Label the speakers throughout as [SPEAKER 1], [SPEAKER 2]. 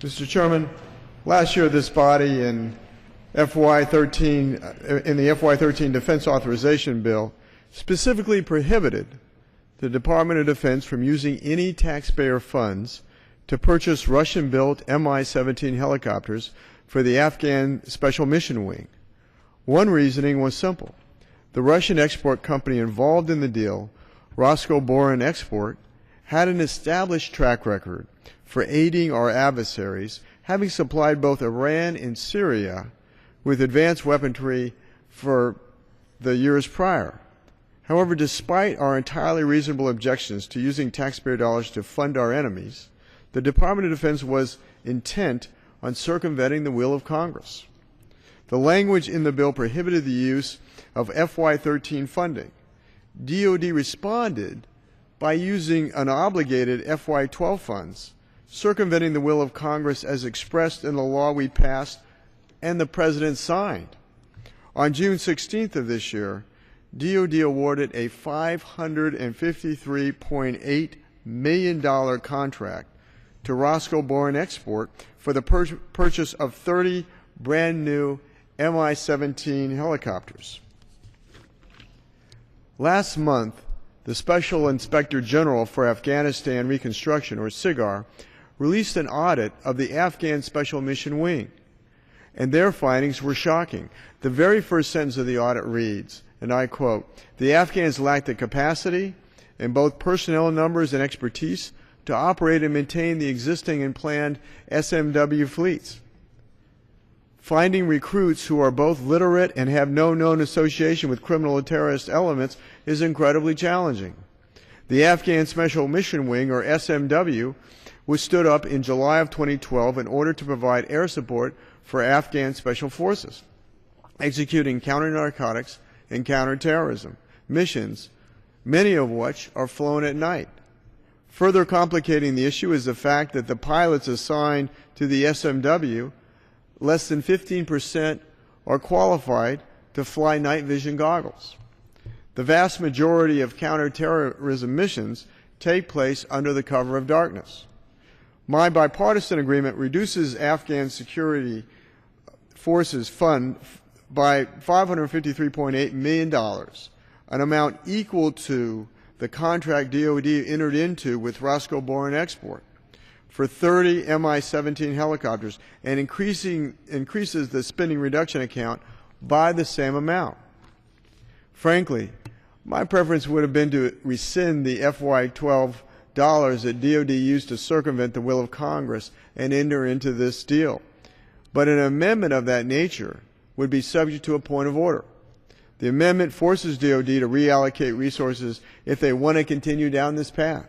[SPEAKER 1] Mr. Chairman, last year this body in the FY13 Defense Authorization Bill specifically prohibited the Department of Defense from using any taxpayer funds to purchase Russian-built Mi-17 helicopters for the Afghan Special Mission Wing. One reasoning was simple. The Russian export company involved in the deal, Boron Export, had an established track record for aiding our adversaries, having supplied both Iran and Syria with advanced weaponry for the years prior. However, despite our entirely reasonable objections to using taxpayer dollars to fund our enemies, the Department of Defense was intent on circumventing the will of Congress. The language in the bill prohibited the use of FY13 funding. DoD responded by using unobligated FY12 funds, circumventing the will of Congress as expressed in the law we passed and the President signed. On June 16th of this year, DoD awarded a $553.8 million contract to Boron Export for the purchase of 30 brand new Mi-17 helicopters. Last month, the Special Inspector General for Afghanistan Reconstruction, or SIGAR, released an audit of the Afghan Special Mission Wing, and their findings were shocking. The very first sentence of the audit reads, and I quote, "The Afghans lack the capacity in both personnel numbers and expertise to operate and maintain the existing and planned SMW fleets. Finding recruits who are both literate and have no known association with criminal or terrorist elements is incredibly challenging." The Afghan Special Mission Wing, or SMW, was stood up in July of 2012 in order to provide air support for Afghan Special Forces, executing counter-narcotics and counter-terrorism missions, many of which are flown at night. Further complicating the issue is the fact that the pilots assigned to the SMW, less than 15% are qualified to fly night vision goggles. The vast majority of counterterrorism missions take place under the cover of darkness. My bipartisan agreement reduces Afghan security forces fund by $553.8 million, an amount equal to the contract DoD entered into with Boron Export for 30 Mi-17 helicopters, and increases the spending reduction account by the same amount. Frankly, my preference would have been to rescind the FY12 dollars that DoD used to circumvent the will of Congress and enter into this deal. But an amendment of that nature would be subject to a point of order. The amendment forces DoD to reallocate resources if they want to continue down this path.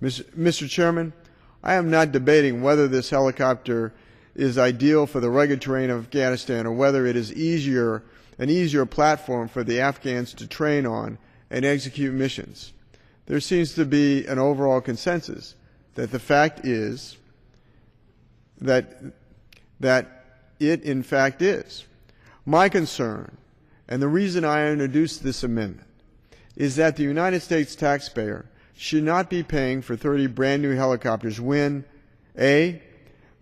[SPEAKER 1] Mr. Chairman, I am not debating whether this helicopter is ideal for the rugged terrain of Afghanistan or whether it is an easier platform for the Afghans to train on and execute missions. There seems to be an overall consensus that the fact is that it in fact is. My concern, and the reason I introduced this amendment, is that the United States taxpayer should not be paying for 30 brand new helicopters when A,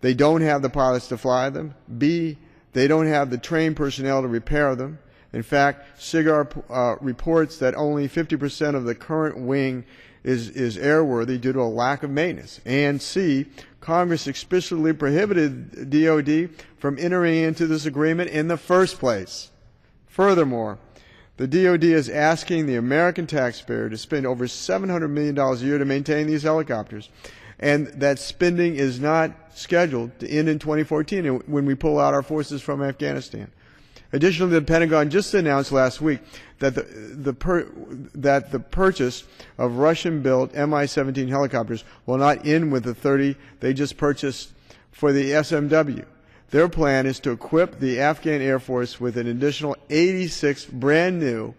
[SPEAKER 1] they don't have the pilots to fly them, B, they don't have the trained personnel to repair them. In fact, SIGAR reports that only 50% of the current wing is airworthy due to a lack of maintenance. And C, Congress explicitly prohibited DoD from entering into this agreement in the first place. Furthermore, the DoD is asking the American taxpayer to spend over $700 million a year to maintain these helicopters, and that spending is not scheduled to end in 2014 when we pull out our forces from Afghanistan. Additionally, the Pentagon just announced last week that the purchase of Russian-built Mi-17 helicopters will not end with the 30 they just purchased for the SMW. Their plan is to equip the Afghan Air Force with an additional 86 brand new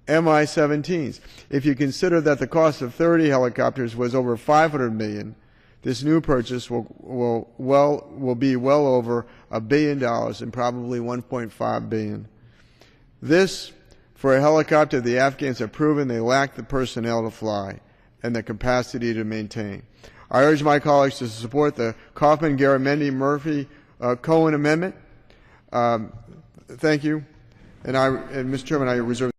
[SPEAKER 1] Mi-17s. If you consider that the cost of 30 helicopters was over $500 million, this new purchase will be well over $1 billion and probably $1.5 billion. This, for a helicopter the Afghans have proven they lack the personnel to fly and the capacity to maintain. I urge my colleagues to support the Coffman, Garamendi, Murphy, Cohen amendment. Thank you. And Mr. Chairman, I reserve